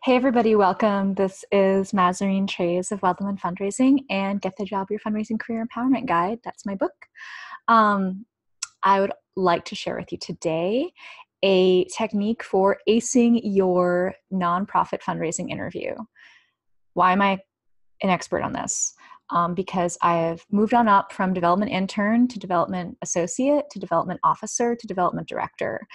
Hey everybody, welcome. This is Mazarine Trays of Wealth and Fundraising and Get the Job, Your Fundraising Career Empowerment Guide. That's my book. I would like to share with you today a technique for acing your nonprofit fundraising interview. Why am I an expert on this? Because I have moved on up from development intern to development associate to development officer to development director.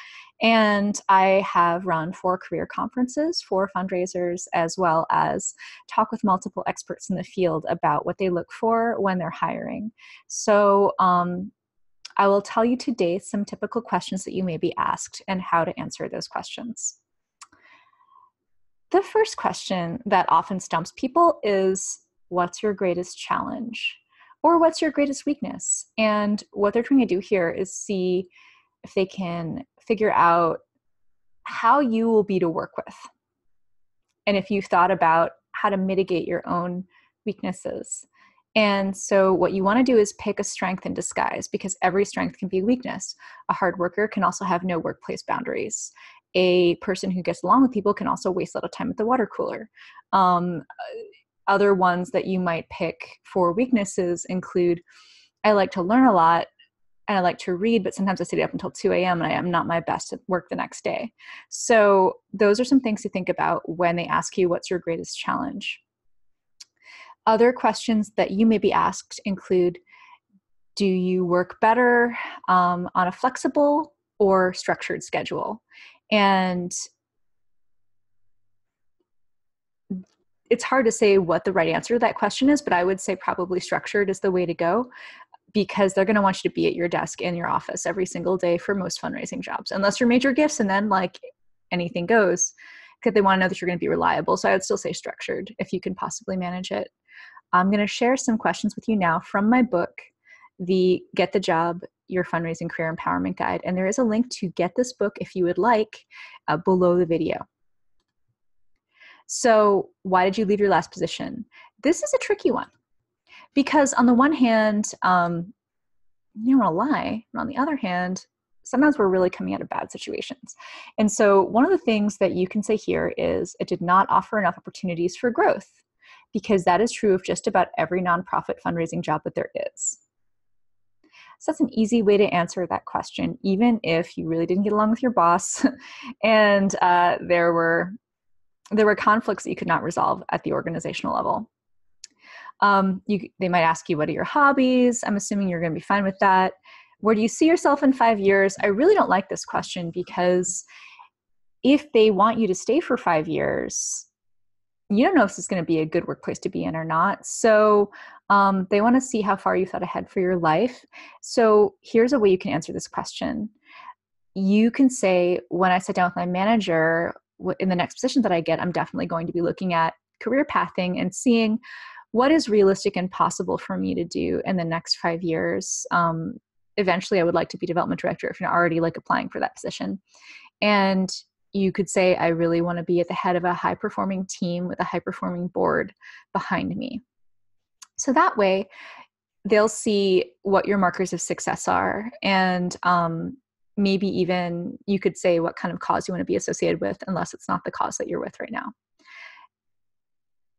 And I have run 4 career conferences for fundraisers, as well as talk with multiple experts in the field about what they look for when they're hiring. So I will tell you today some typical questions that you may be asked and how to answer those questions. The first question that often stumps people is, what's your greatest challenge? Or what's your greatest weakness? And what they're trying to do here is see if they can figure out how you will be to work with. And if you've thought about how to mitigate your own weaknesses. And so what you want to do is pick a strength in disguise, because every strength can be a weakness. A hard worker can also have no workplace boundaries. A person who gets along with people can also waste a lot of time at the water cooler. Other ones that you might pick for weaknesses include, I like to learn a lot and I like to read, but sometimes I stay up until 2 a.m. and I am not my best at work the next day. So those are some things to think about when they ask you, what's your greatest challenge? Other questions that you may be asked include, do you work better on a flexible or structured schedule? And it's hard to say what the right answer to that question is, but I would say probably structured is the way to go, because they're going to want you to be at your desk in your office every single day for most fundraising jobs, unless you're major gifts and then like anything goes, because they want to know that you're going to be reliable. So I would still say structured if you can possibly manage it. I'm going to share some questions with you now from my book, the Get the Job, Your Fundraising Career Empowerment Guide. And there is a link to get this book if you would like below the video. So why did you leave your last position? This is a tricky one, because on the one hand, you don't want to lie. And on the other hand, sometimes we're really coming out of bad situations. And so one of the things that you can say here is, it did not offer enough opportunities for growth, because that is true of just about every nonprofit fundraising job that there is. So that's an easy way to answer that question, even if you really didn't get along with your boss and there were conflicts that you could not resolve at the organizational level. They might ask you, what are your hobbies? I'm assuming you're going to be fine with that. Where do you see yourself in 5 years? I really don't like this question, because if they want you to stay for 5 years, you don't know if this is going to be a good workplace to be in or not. So they want to see how far you thought ahead for your life. So here's a way you can answer this question. You can say, when I sit down with my manager in the next position that I get, I'm definitely going to be looking at career pathing and seeing what is realistic and possible for me to do in the next 5 years. Eventually, I would like to be development director if you're already like applying for that position. And you could say, I really want to be at the head of a high-performing team with a high-performing board behind me. So that way, they'll see what your markers of success are. And maybe even you could say what kind of cause you want to be associated with, unless it's not the cause that you're with right now.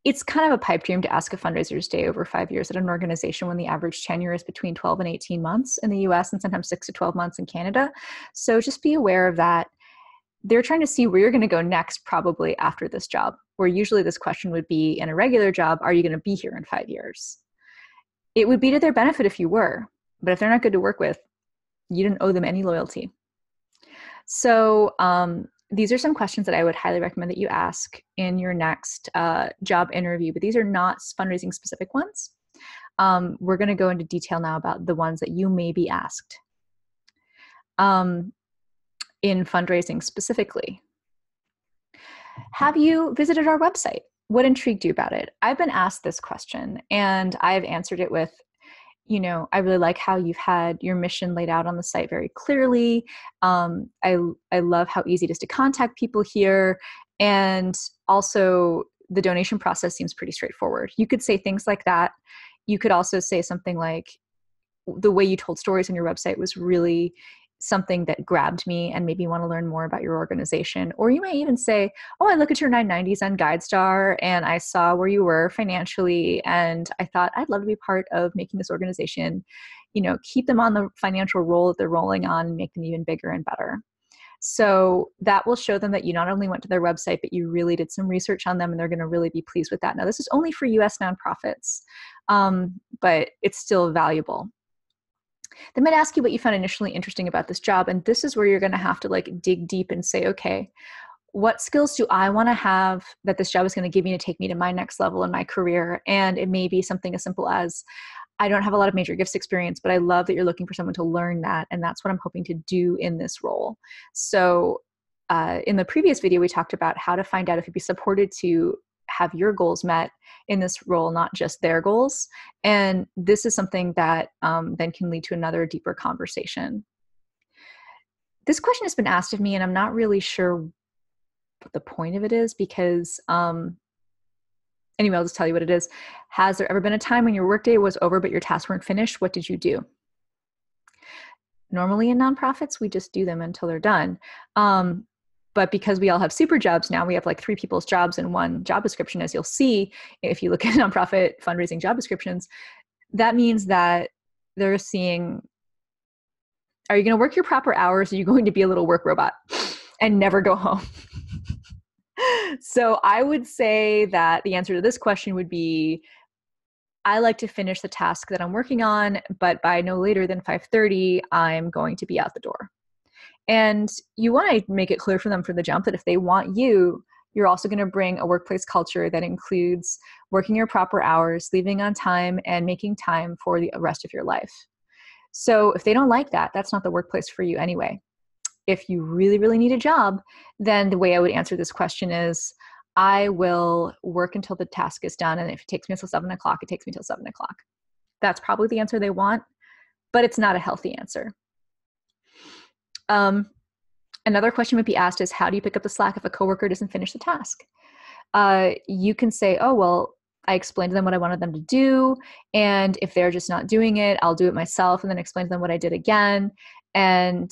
It's kind of a pipe dream to ask a fundraiser to stay over 5 years at an organization when the average tenure is between 12 and 18 months in the US and sometimes 6 to 12 months in Canada. So just be aware of that. They're trying to see where you're going to go next, probably after this job, where usually this question would be in a regular job, are you going to be here in 5 years? It would be to their benefit if you were, but if they're not good to work with, you didn't owe them any loyalty. So these are some questions that I would highly recommend that you ask in your next job interview, but these are not fundraising specific ones. We're going to go into detail now about the ones that you may be asked. In fundraising specifically, have you visited our website? What intrigued you about it? I've been asked this question and I've answered it with, I really like how you've had your mission laid out on the site very clearly. I love how easy it is to contact people here. And also the donation process seems pretty straightforward. You could say things like that. You could also say something like, the way you told stories on your website was really something that grabbed me and made me want to learn more about your organization. Or you may even say, oh, I look at your 990s on GuideStar and I saw where you were financially and I thought I'd love to be part of making this organization, keep them on the financial roll that they're rolling on and make them even bigger and better. So that will show them that you not only went to their website, but you really did some research on them, and they're going to really be pleased with that. Now, this is only for US nonprofits, but it's still valuable. They might ask you what you found initially interesting about this job, and this is where you're going to have to dig deep and say, okay, what skills do I want to have that this job is going to give me to take me to my next level in my career? And it may be something as simple as, I don't have a lot of major gifts experience, but I love that you're looking for someone to learn that. And that's what I'm hoping to do in this role. So in the previous video, we talked about how to find out if you'd be supported to have your goals met in this role, not just their goals. And this is something that then can lead to another deeper conversation. This question has been asked of me, and I'm not really sure what the point of it is because anyway, I'll just tell you what it is. Has there ever been a time when your workday was over but your tasks weren't finished? What did you do? Normally in nonprofits, we just do them until they're done. But because we all have super jobs now, we have 3 people's jobs in one job description, as you'll see if you look at nonprofit fundraising job descriptions. That means that they're seeing, are you going to work your proper hours? Or are you going to be a little work robot and never go home? So I would say that the answer to this question would be, I like to finish the task that I'm working on, but by no later than 5:30, I'm going to be out the door. And you want to make it clear for them from the jump that if they want you, you're also going to bring a workplace culture that includes working your proper hours, leaving on time, and making time for the rest of your life. So if they don't like that, that's not the workplace for you anyway. If you really, really need a job, then the way I would answer this question is, I will work until the task is done. And if it takes me until 7 o'clock, it takes me until 7 o'clock. That's probably the answer they want, but it's not a healthy answer. Another question might be asked is, how do you pick up the slack if a coworker doesn't finish the task? You can say, oh, well, I explained to them what I wanted them to do. And if they're just not doing it, I'll do it myself and then explain to them what I did again. And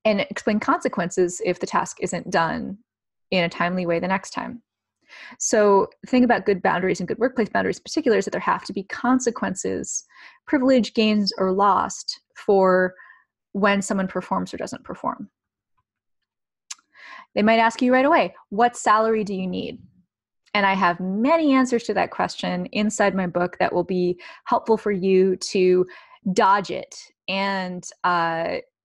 explain consequences if the task isn't done in a timely way the next time. So the thing about good boundaries and good workplace boundaries in particular is that there have to be consequences, privilege gained or lost, for when someone performs or doesn't perform. They might ask you right away, what salary do you need? And I have many answers to that question inside my book that will be helpful for you to dodge it. And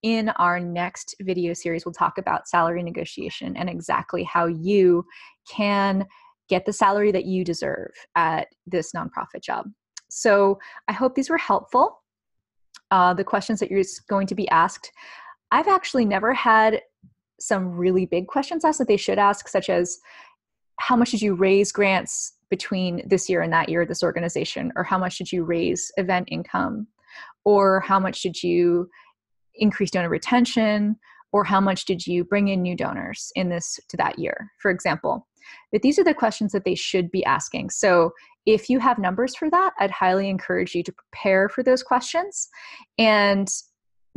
in our next video series, we'll talk about salary negotiation and exactly how you can get the salary that you deserve at this nonprofit job. So I hope these were helpful. The questions that you're going to be asked, I've actually never had some really big questions asked that they should ask, such as, how much did you raise grants between this year and that year at this organization? Or how much did you raise event income? Or how much did you increase donor retention? Or how much did you bring in new donors in this to that year, for example? But these are the questions that they should be asking. So if you have numbers for that, I'd highly encourage you to prepare for those questions and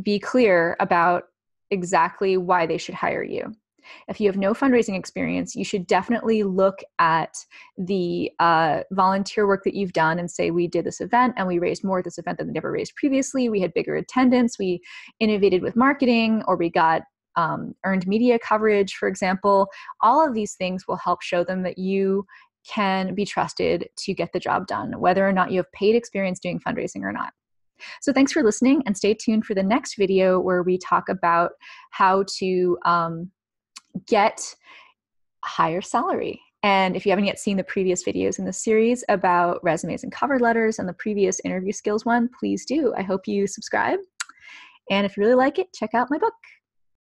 be clear about exactly why they should hire you. If you have no fundraising experience, you should definitely look at the volunteer work that you've done and say, we did this event and we raised more at this event than we never raised previously. We had bigger attendance. We innovated with marketing, or we got earned media coverage, for example. All of these things will help show them that you can be trusted to get the job done, whether or not you have paid experience doing fundraising or not. So thanks for listening, and stay tuned for the next video where we talk about how to get a higher salary. And if you haven't yet seen the previous videos in this series about resumes and cover letters and the previous interview skills one, please do. I hope you subscribe. And if you really like it, check out my book.